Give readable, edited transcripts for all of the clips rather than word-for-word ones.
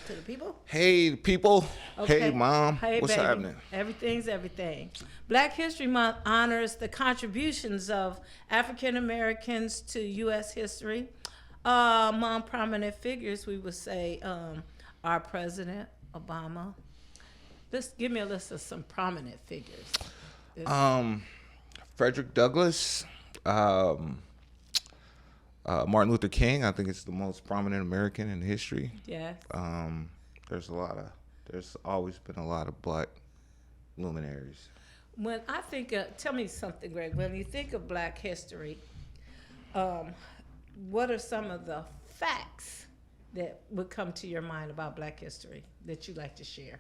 to the people. Hey, people. Okay. Hey, Mom. Hey, What's baby. happening? Everything's everything. Black History Month honors the contributions of African Americans to U.S. history. Among prominent figures, we would say our President Obama. Just give me a list of some prominent figures. Frederick Douglass, Martin Luther King. I think it's the most prominent American in history. Yes. There's always been a lot of black luminaries. When I think tell me something, Greg. When you think of Black history, what are some of the facts that would come to your mind about Black history that you'd like to share?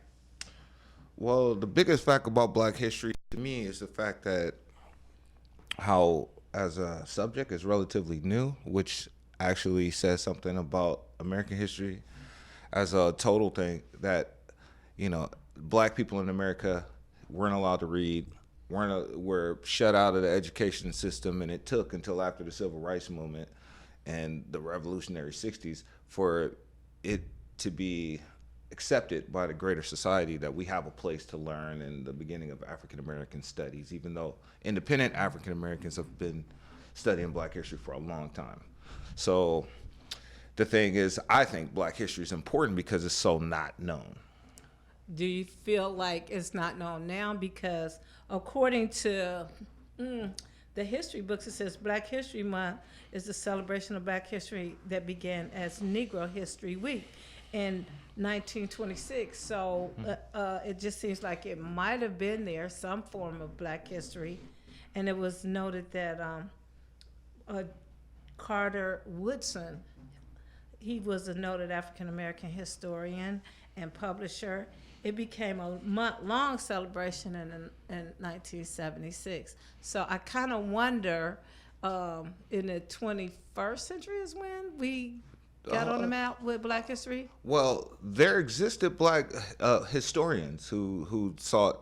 Well, the biggest fact about Black history to me is the fact that how, as a subject, is relatively new, which actually says something about American history as a total thing. That, Black people in America weren't allowed to read, were shut out of the education system, and it took until after the Civil Rights Movement and the Revolutionary 60s for it to be accepted by the greater society that we have a place to learn in the beginning of African American studies, even though independent African Americans have been studying Black history for a long time. So the thing is, I think Black history is important because it's so not known. Do you feel like it's not known now? Because according to the history books, it says Black History Month is the celebration of Black history that began as Negro History Week in 1926. So it just seems like it might have been there, some form of Black history. And it was noted that Carter Woodson, he was a noted African-American historian and publisher. It became a month-long celebration in 1976. So I kind of wonder, in the 21st century is when we got on the map with Black history? Well, there existed Black historians who sought.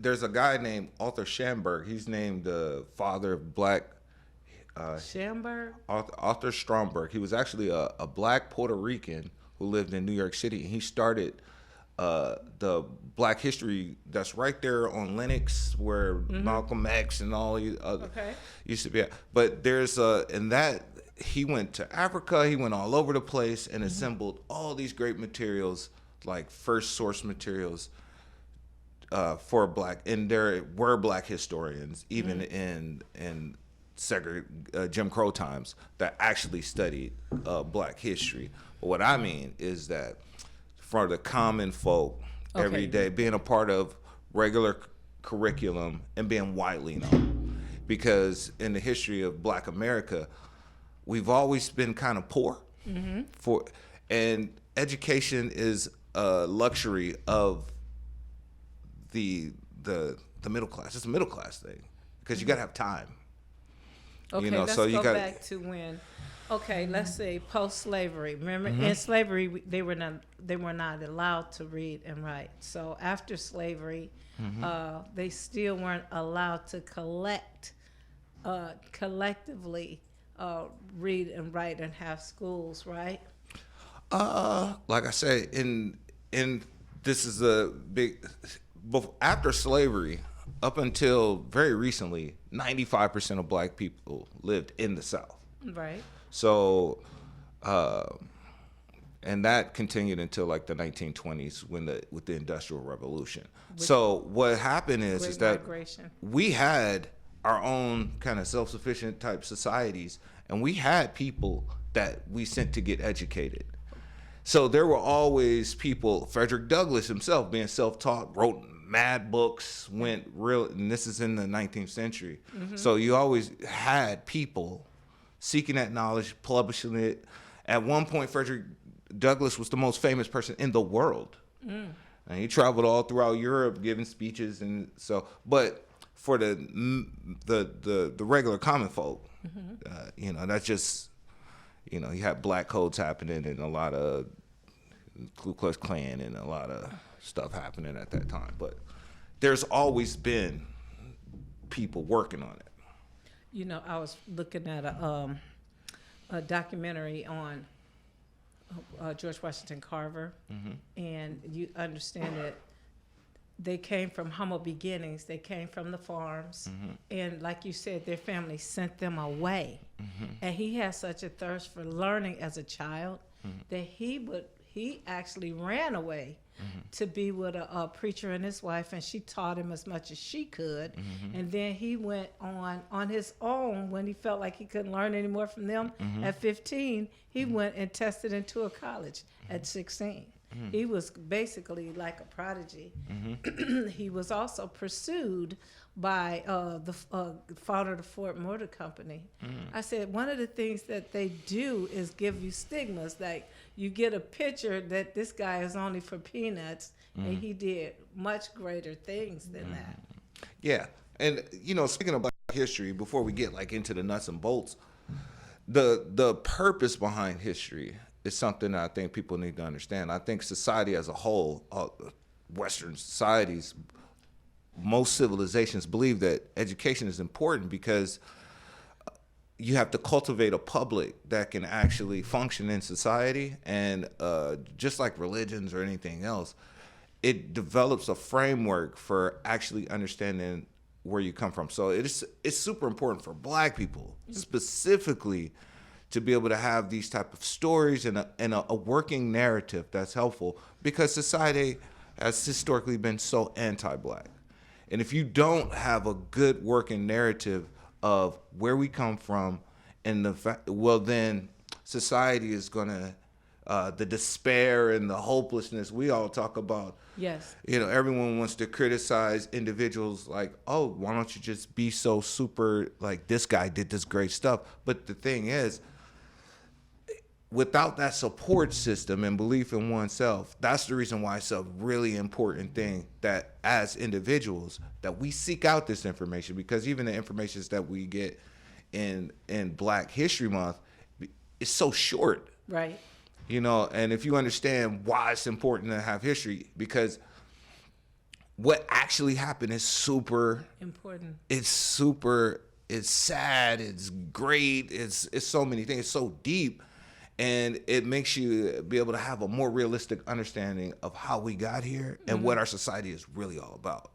There's a guy named Arthur Schamberg. He's named the father of Black. Schamberg? Arthur Stromberg. He was actually a Black Puerto Rican who lived in New York City, and he started the Black history that's right there on Lenox, where Malcolm X and all these other used to be at. But there's in that he went to Africa, he went all over the place and assembled all these great materials, like first source materials for Black, and there were Black historians even in Jim Crow times that actually studied Black history. But what I mean is that for the common folk, every day, being a part of regular curriculum and being widely known. Because in the history of Black America, we've always been kind of poor. And education is a luxury of the middle class. It's a middle class thing because you got to have time. Okay, let's go back to when. Okay, let's say post-slavery. Remember, in slavery, they were not allowed to read and write. So after slavery, they still weren't allowed to collectively read and write and have schools, right? Like I say, in this is a big. After slavery, up until very recently, 95% of Black people lived in the South. Right. So, and that continued until like the 1920s with the Industrial Revolution. So what happened is that we had our own kind of self-sufficient type societies, and we had people that we sent to get educated. So there were always people. Frederick Douglass himself, being self-taught, wrote mad books, and this is in the 19th century. So you always had people seeking that knowledge, publishing it. At one point, Frederick Douglass was the most famous person in the world. And he traveled all throughout Europe giving speeches, and so. But for the regular common folk, that's just, you had black codes happening and a lot of Ku Klux Klan and a lot of stuff happening at that time. But there's always been people working on it. I was looking at a documentary on George Washington Carver, and you understand that they came from humble beginnings. They came from the farms, and like you said, their family sent them away. And he had such a thirst for learning as a child that he actually ran away to be with a preacher and his wife, and she taught him as much as she could. And then he went on his own when he felt like he couldn't learn any more from them. At 15, he went and tested into a college at 16. He was basically like a prodigy. He was also pursued by the founder of the Ford Motor Company. I said, one of the things that they do is give you stigmas. Like, you get a picture that this guy is only for peanuts, and he did much greater things than that. Yeah. And, speaking of Black history, before we get like into the nuts and bolts, the purpose behind history is something that I think people need to understand. I think society as a whole, Western societies, most civilizations believe that education is important because you have to cultivate a public that can actually function in society. And just like religions or anything else, it develops a framework for actually understanding where you come from. So it's super important for Black people specifically to be able to have these type of stories and a working narrative that's helpful, because society has historically been so anti-Black. And if you don't have a good working narrative of where we come from and then society is gonna, the despair and the hopelessness we all talk about. Yes. Everyone wants to criticize individuals like, oh, why don't you just be so super, like, this guy did this great stuff. But the thing is, without that support system and belief in oneself, that's the reason why it's a really important thing that as individuals that we seek out this information, because even the information that we get in Black History Month is so short. Right. And if you understand why it's important to have history, because what actually happened is super important. It's sad, it's great, it's so many things, it's so deep. And it makes you be able to have a more realistic understanding of how we got here and what our society is really all about.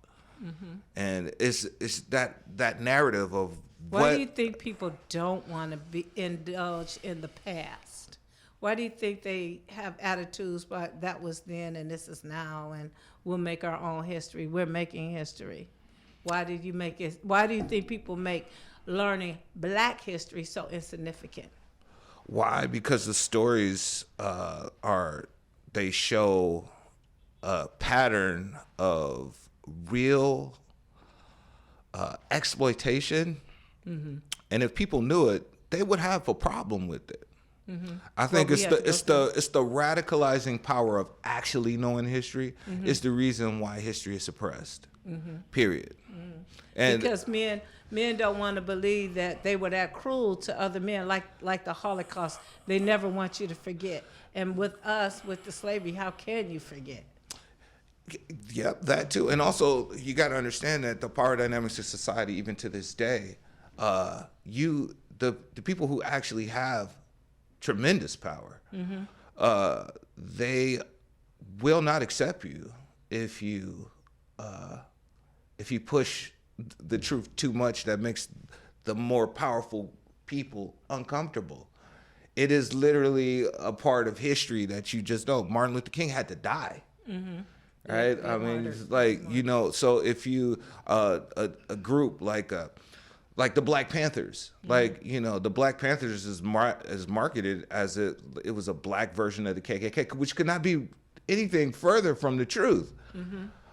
And it's that narrative of Why do you think people don't want to indulge in the past? Why do you think they have attitudes, but that was then and this is now, and we'll make our own history? We're making history. Why do you think people make learning Black history so insignificant? Why? Because the stories they show a pattern of real exploitation, and if people knew it, they would have a problem with it. I think it's the radicalizing power of actually knowing history is the reason why history is suppressed. Period. And because men don't want to believe that they were that cruel to other men, like the Holocaust. They never want you to forget. And with us, with the slavery, how can you forget? Yep, that too. And also, you got to understand that the power dynamics of society, even to this day, the people who actually have tremendous power, they will not accept you if you push the truth too much that makes the more powerful people uncomfortable. It is literally a part of history that you just know. Martin Luther King had to die. Right? Yeah, I mean, it's like, so if you, a group like the Black Panthers, the Black Panthers is marketed as it was a Black version of the KKK, which could not be anything further from the truth.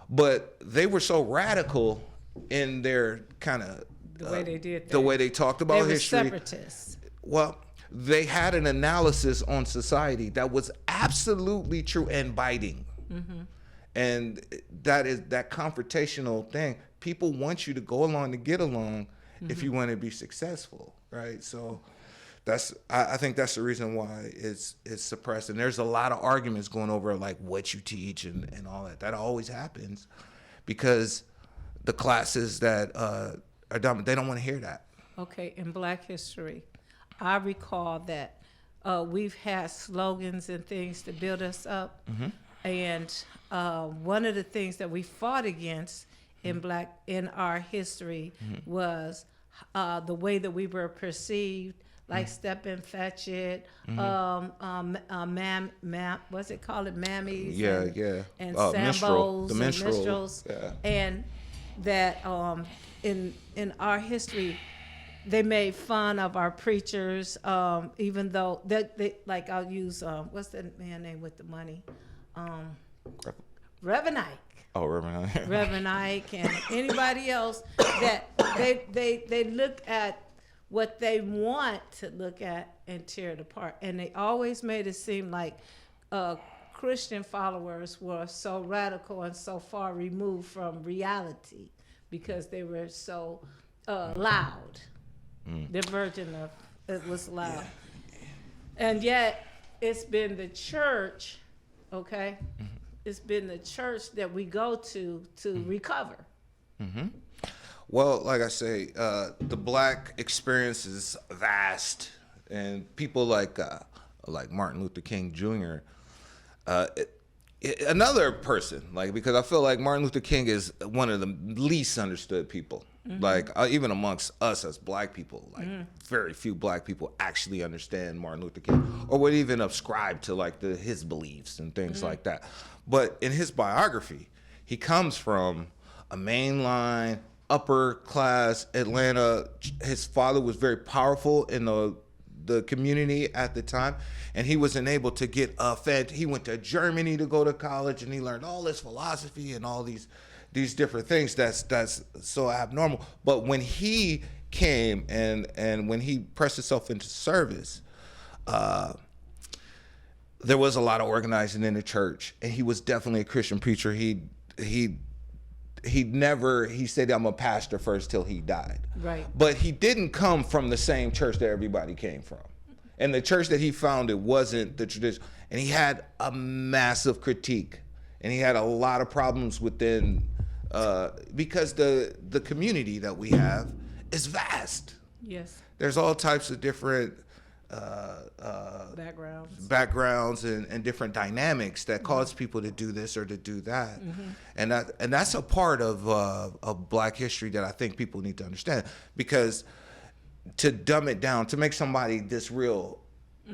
But they were so radical in their kind of the way they did the way they talked about history. They were separatists. Well, they had an analysis on society that was absolutely true and biting. And that is that confrontational thing. People want you to go along to get along if you want to be successful, right? So I think that's the reason why it's suppressed. And there's a lot of arguments going over like what you teach and all that. That always happens because the classes that are dumb, they don't want to hear that. Okay, in Black history, I recall that we've had slogans and things to build us up. And one of the things that we fought against in our history was the way that we were perceived, like step and fetch it, what's it called, mammies, and sambos, and minstrels, and that in our history, they made fun of our preachers, even though they like, I'll use what's that man name with the money, Reverend Ike. Oh, Reverend Ike. Reverend Ike and anybody else that they look at what they want to look at and tear it apart. And they always made it seem like Christian followers were so radical and so far removed from reality because they were so loud. Their version of it was loud. And yet it's been the church, okay? It's been the church that we go to recover. Well, like I say, the black experience is vast, and people like Martin Luther King Jr. Another person, like, because I feel like Martin Luther King is one of the least understood people. Like even amongst us as black people, like very few black people actually understand Martin Luther King or would even ascribe to like his beliefs and things like that. But in his biography, he comes from a mainline upper class Atlanta. His father was very powerful in the community at the time, and he was enabled to get he went to Germany to go to college, and he learned all this philosophy and all these different things that's so abnormal. But when he came and when he pressed himself into service, there was a lot of organizing in the church, and he was definitely a Christian preacher. He said, I'm a pastor first till he died. Right. But he didn't come from the same church that everybody came from. And the church that he founded wasn't the tradition. And he had a massive critique. And he had a lot of problems within, because the community that we have is vast. Yes. There's all types of different backgrounds and different dynamics that cause people to do this or to do that. And that's a part of Black history that I think people need to understand, because to dumb it down, to make somebody this real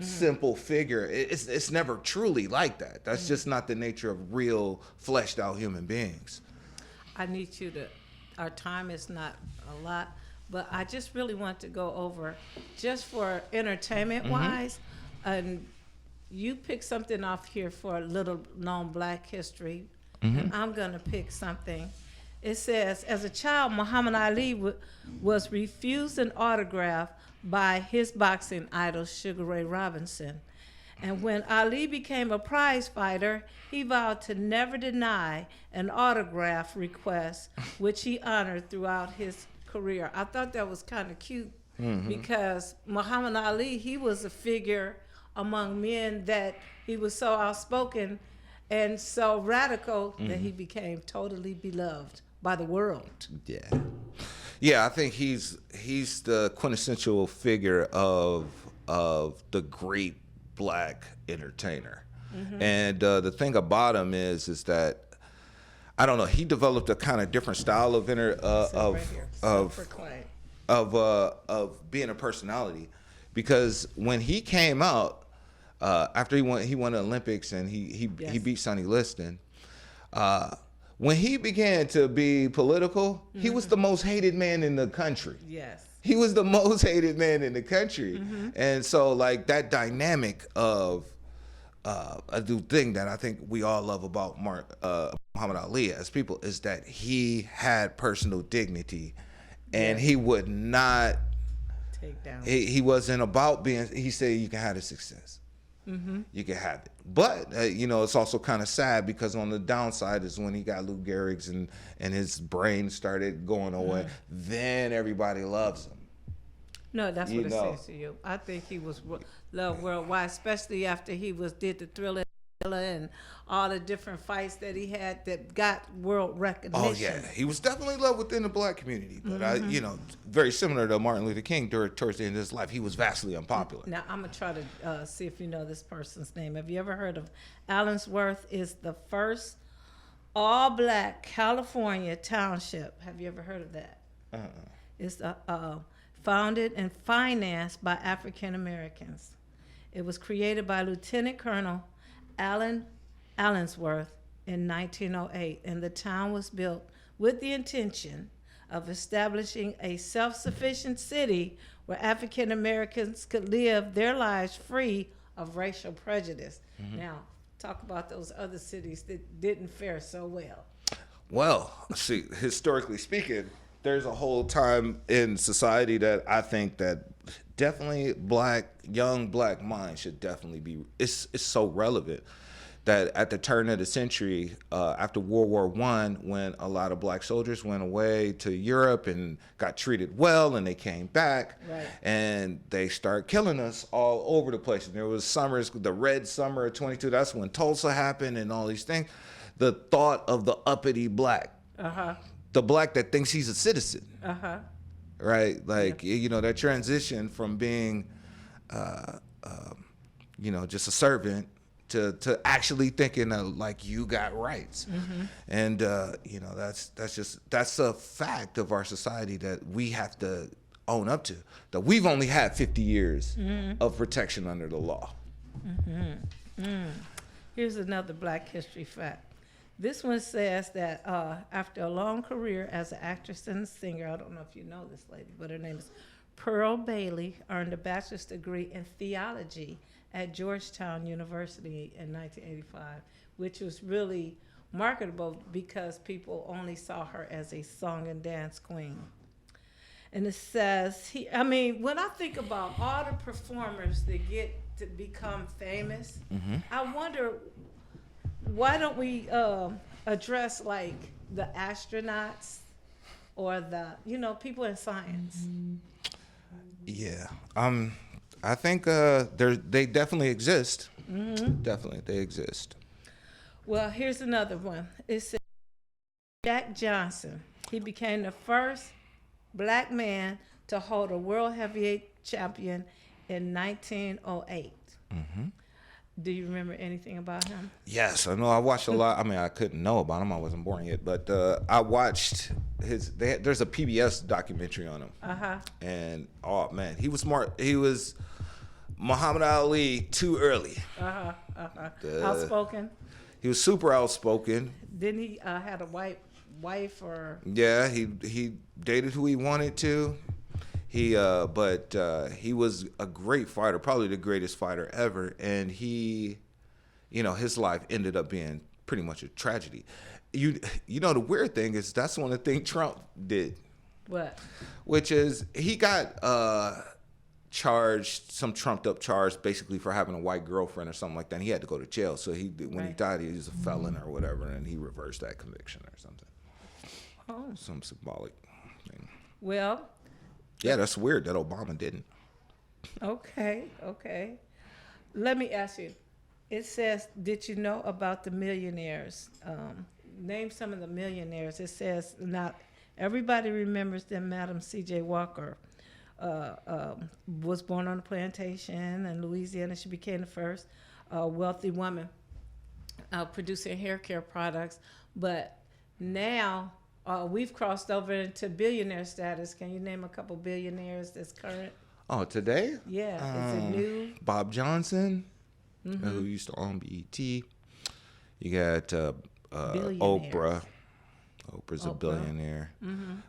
simple figure, it's never truly like that. That's just not the nature of real fleshed out human beings. I need you to, our time is not a lot, but I just really want to go over, just for entertainment wise, and you pick something off here for a little known Black history, and I'm gonna pick something. It says, as a child, Muhammad Ali was refused an autograph by his boxing idol, Sugar Ray Robinson. And when Ali became a prize fighter, he vowed to never deny an autograph request, which he honored throughout his career. I thought that was kind of cute, because Muhammad Ali, he was a figure among men that he was so outspoken and so radical that he became totally beloved by the world. Yeah, I think he's the quintessential figure of the great Black entertainer. And the thing about him is that, I don't know, he developed a kind of different style of being a personality, because when he came out after he won the Olympics and he beat Sonny Liston, when he began to be political, he was the most hated man in the country. Yes. He was the most hated man in the country. And so, like, that dynamic of a thing that I think we all love about Muhammad Ali as people is that he had personal dignity, and he would not take down. He wasn't about being. He said, "You can have the success, you can have it." But it's also kind of sad, because on the downside is when he got Lou Gehrig's and his brain started going away. Then everybody loves him. No, that's what it says to you. I think he was loved worldwide, especially after he did the Thriller and all the different fights that he had that got world recognition. Oh yeah, he was definitely loved within the black community, but very similar to Martin Luther King towards the end of his life, he was vastly unpopular. Now I'm gonna try to see if you know this person's name. Have you ever heard of Allensworth? Is the first all-black California township. Have you ever heard of that? It's founded and financed by African Americans. It was created by Lieutenant Colonel Allensworth in 1908, and the town was built with the intention of establishing a self-sufficient city where African Americans could live their lives free of racial prejudice. Now, talk about those other cities that didn't fare so well. Well, see, historically speaking, there's a whole time in society that I think that definitely young black minds should definitely be, it's so relevant that at the turn of the century, after World War I, when a lot of black soldiers went away to Europe and got treated well, and they came back, Right. and they started killing us all over the place. And there was summers, the Red Summer of 22, that's when Tulsa happened and all these things. The thought of the uppity black, the black that thinks he's a citizen, right? Like, that transition from being, just a servant to actually thinking like you got rights. And, that's a fact of our society that we have to own up to, that we've only had 50 years of protection under the law. Here's another Black history fact. This one says that after a long career as an actress and a singer, I don't know if you know this lady, but her name is Pearl Bailey, earned a bachelor's degree in theology at Georgetown University in 1985, which was really marketable because people only saw her as a song and dance queen. And it says, when I think about all the performers that get to become famous, I wonder, why don't we address like the astronauts or the people in science? Yeah, I think they definitely exist. Definitely, they exist. Well, here's another one. It says Jack Johnson. He became the first black man to hold a world heavyweight champion in 1908. Do you remember anything about him? Yes, I know. I watched a lot. I mean, I couldn't know about him. I wasn't born yet, but I watched there's a PBS documentary on him. And oh man, he was smart. He was Muhammad Ali too early. Outspoken. He was super outspoken. Didn't he had a white wife or? Yeah, he dated who he wanted to. But he was a great fighter, probably the greatest fighter ever. And his life ended up being pretty much a tragedy. The weird thing is that's one of the things Trump did. What? Which is he got charged, some trumped up charge, basically for having a white girlfriend or something like that. And he had to go to jail. So when he died, he was a felon or whatever, and he reversed that conviction or something. Oh. Some symbolic thing. Well. Yeah, that's weird that Obama didn't. Okay. Let me ask you. It says, did you know about the millionaires? Name some of the millionaires. It says, not everybody remembers that Madam C.J. Walker was born on a plantation in Louisiana. She became the first wealthy woman producing hair care products. But now we've crossed over into billionaire status. Can you name a couple billionaires that's current? Oh, today? Yeah. Is it new? Bob Johnson, who used to own BET. You got Oprah. Oprah's a billionaire.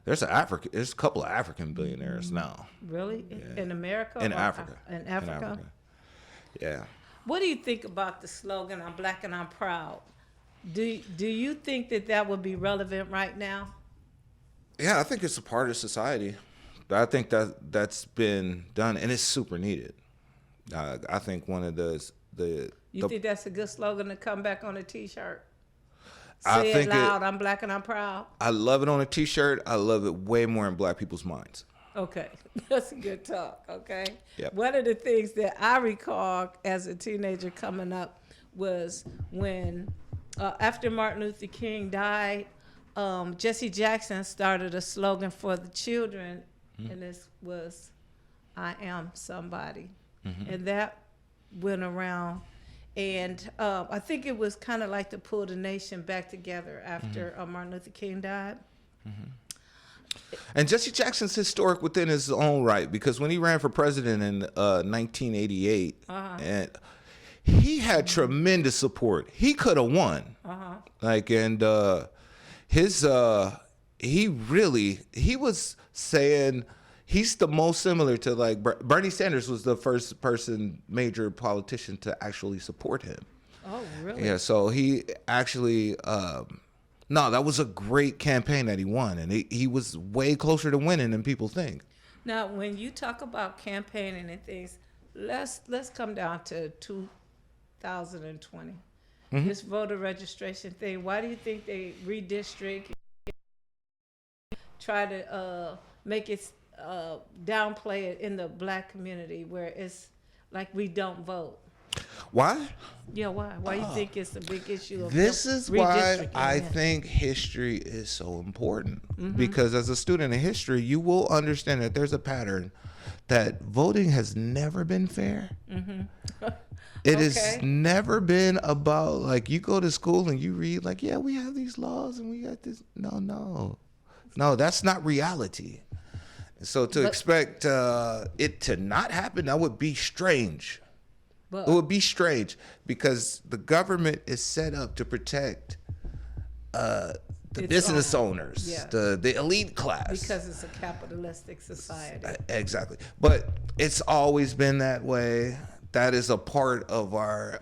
There's a couple of African billionaires now. Really? Yeah. In America? In Africa. In Africa? Yeah. What do you think about the slogan, I'm black and I'm proud? Do you think that would be relevant right now? Yeah, I think it's a part of society. But I think that's been done, and it's super needed. I think one of You think that's a good slogan to come back on a T-shirt? I Say think it loud, I'm black and I'm proud. I love it on a T-shirt. I love it way more in black people's minds. Okay, that's a good talk, okay? Yep. One of the things that I recall as a teenager coming up was when after Martin Luther King died, Jesse Jackson started a slogan for the children, and this was, "I am somebody," and that went around. And I think it was kind of like to pull the nation back together after Martin Luther King died. And Jesse Jackson's historic within his own right, because when he ran for president in 1988, and he had tremendous support. He could have won. Like, and he was saying he's the most similar to, like, Bernie Sanders was the first major politician to actually support him. Oh, really? Yeah, so he actually, no, that was a great campaign that he won, and he was way closer to winning than people think. Now, when you talk about campaigning and things, let's come down to 2020. This voter registration thing. Why do you think they redistrict, try to make it downplay it in the black community where it's like we don't vote? Why? Yeah, why? Why you think it's a big issue? Of This is why I redistricting? think history is so important. Because as a student of history, you will understand that there's a pattern that voting has never been fair. It has never been about, like, you go to school and you read, like, yeah, we have these laws and we got this. No, that's not reality. So to expect it to not happen, that would be strange. It would be strange because the government is set up to protect the business owners, the elite class. Because it's a capitalistic society. Exactly. But it's always been that way. That is a part of our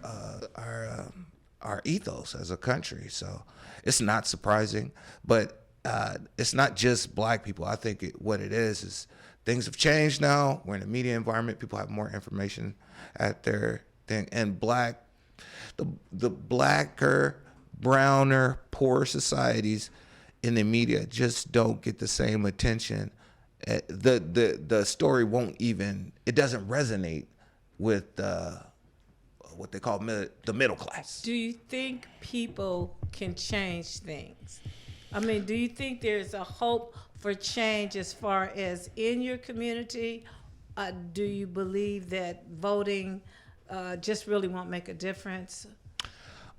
ethos as a country. So it's not surprising. But it's not just black people. I think what it is things have changed now. We're in a media environment. People have more information at their thing. And the blacker, browner, poorer societies in the media just don't get the same attention. The story it doesn't resonate with what they call the middle class. Do you think people can change things? I mean, do you think there's a hope for change as far as in your community? Do you believe that voting just really won't make a difference?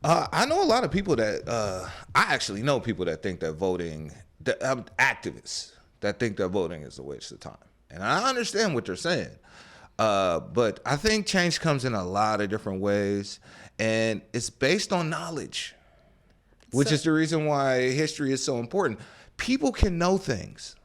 I know a lot of people I actually know people that think that voting, activists that think that voting is a waste of time. And I understand what they're saying. But I think change comes in a lot of different ways, and it's based on knowledge, which is the reason why history is so important. People can know things.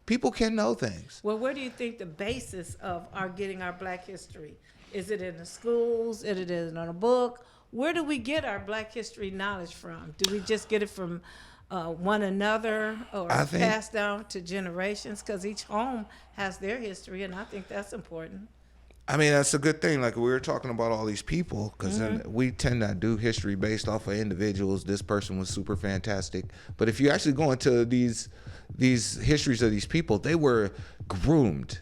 People can know things. Well, where do you think the basis of getting our black history? Is it in the schools? Is it in a book? Where do we get our black history knowledge from? Do we just get it from one another, or passed down to generations? Because each home has their history, and I think that's important. I mean, that's a good thing. Like, we were talking about all these people, because then we tend to do history based off of individuals. This person was super fantastic. But if you actually go into these histories of these people, they were groomed.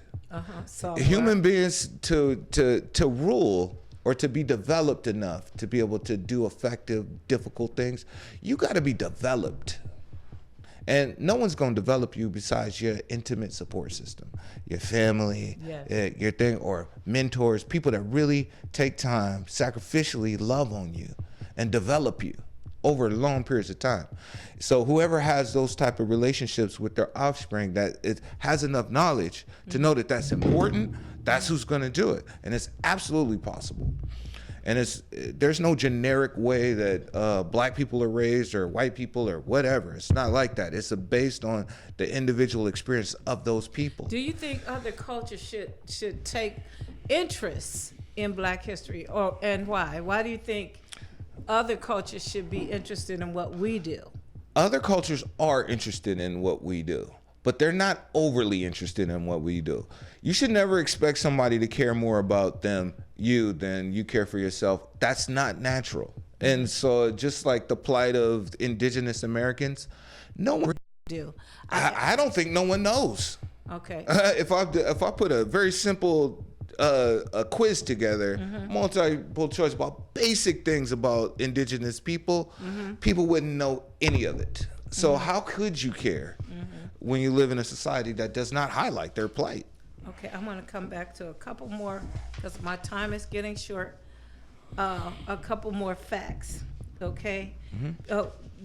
Human beings to rule or to be developed enough to be able to do effective, difficult things, you got to be developed. And no one's going to develop you besides your intimate support system, your family, your thing, or mentors, people that really take time, sacrificially love on you and develop you over long periods of time. So whoever has those type of relationships with their offspring, that it has enough knowledge to know that that's important, that's who's going to do it. And it's absolutely possible. And there's no generic way that black people are raised or white people or whatever. It's not like that. It's based on the individual experience of those people. Do you think other cultures should take interest in black history, and why? Why do you think other cultures should be interested in what we do? Other cultures are interested in what we do, but they're not overly interested in what we do. You should never expect somebody to care more about you than you care for yourself. That's not natural. And so, just like the plight of indigenous Americans, no one do. I don't think no one knows. Okay. If I put a very simple a quiz together, multiple choice about basic things about indigenous people, people wouldn't know any of it. So how could you care when you live in a society that does not highlight their plight? Okay, I'm going to come back to a couple more because my time is getting short. A couple more facts, okay?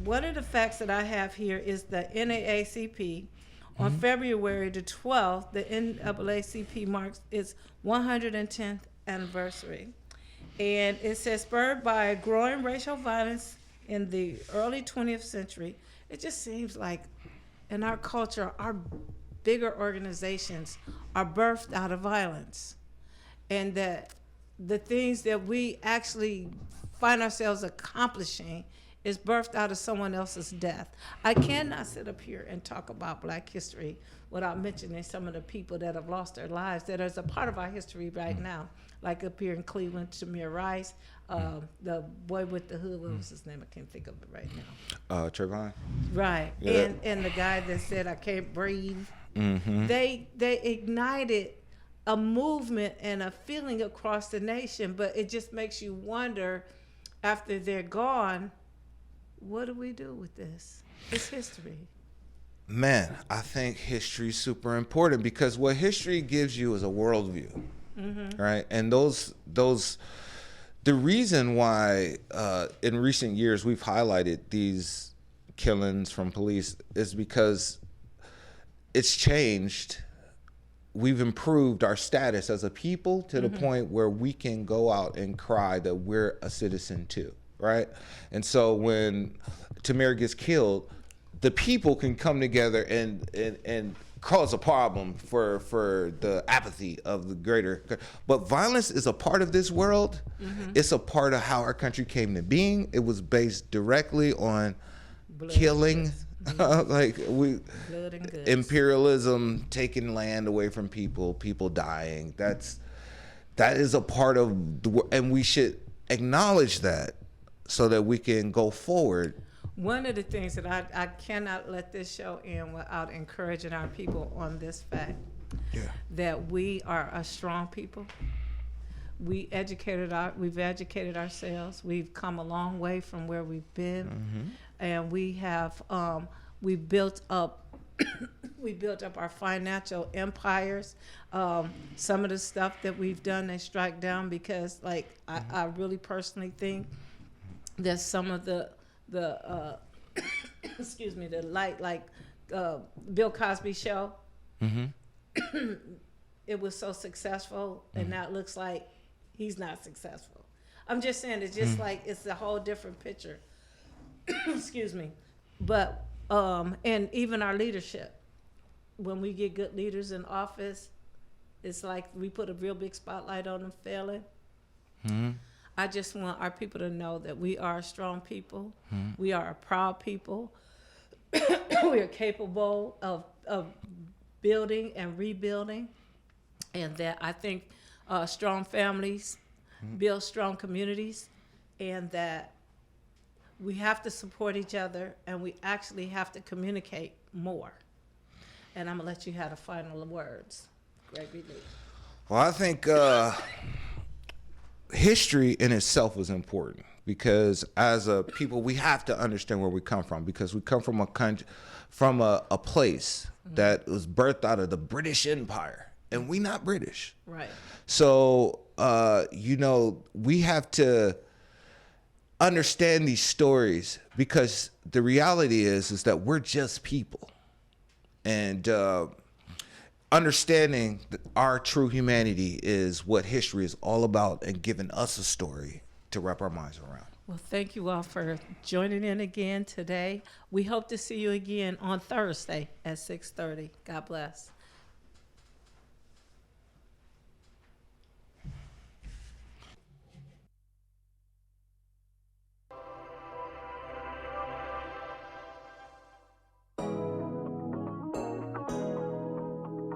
One of the facts that I have here is the NAACP. On February the 12th, the NAACP marks its 110th anniversary. And it says, spurred by growing racial violence in the early 20th century, it just seems like in our culture, our bigger organizations are birthed out of violence. And that the things that we actually find ourselves accomplishing is birthed out of someone else's death. I cannot sit up here and talk about Black history without mentioning some of the people that have lost their lives that is a part of our history right now. Like up here in Cleveland, Tamir Rice, the boy with the hood, what was his name? I can't think of it right now. Trayvon. Right, Yeah. and the guy that said, I can't breathe. They ignited a movement and a feeling across the nation, but it just makes you wonder, after they're gone, what do we do with this? It's history. Man, I think history is super important because what history gives you is a worldview, right? And the reason why in recent years we've highlighted these killings from police is because it's changed. We've improved our status as a people to the point where we can go out and cry that we're a citizen too, right? And so when Tamir gets killed, the people can come together and cause a problem for the apathy of the greater. But violence is a part of this world. It's a part of how our country came to being. It was based directly on killing. Like Blood and guts. imperialism, taking land away from people dying. That is a part of the, and we should acknowledge that so that we can go forward. One of the things that I cannot let this show end without encouraging our people on this fact, that we are a strong people. We've educated ourselves. We've come a long way from where we've been, and we have we built up our financial empires. Some of the stuff that we've done, they strike down because, like, I really personally think that some of the excuse me, the like Bill Cosby show, it was so successful, and now it looks like he's not successful. I'm just saying, it's just like it's a whole different picture. Excuse me. But and even our leadership, when we get good leaders in office, it's like we put a real big spotlight on them failing. I just want our people to know that we are a strong people. We are a proud people. We are capable of building and rebuilding, and that I think strong families build strong communities, and that we have to support each other, and we actually have to communicate more. And I'm gonna let you have the final words, Gregory Lee. Well, I think history in itself is important because as a people, we have to understand where we come from, because we come from a country, from a place that was birthed out of the British Empire, and we not British. Right. So, we have to understand these stories, because the reality is that we're just people, and understanding that our true humanity is what history is all about, and giving us a story to wrap our minds around. Well, thank you all for joining in again today. We hope to see you again on Thursday at 6:30. God bless.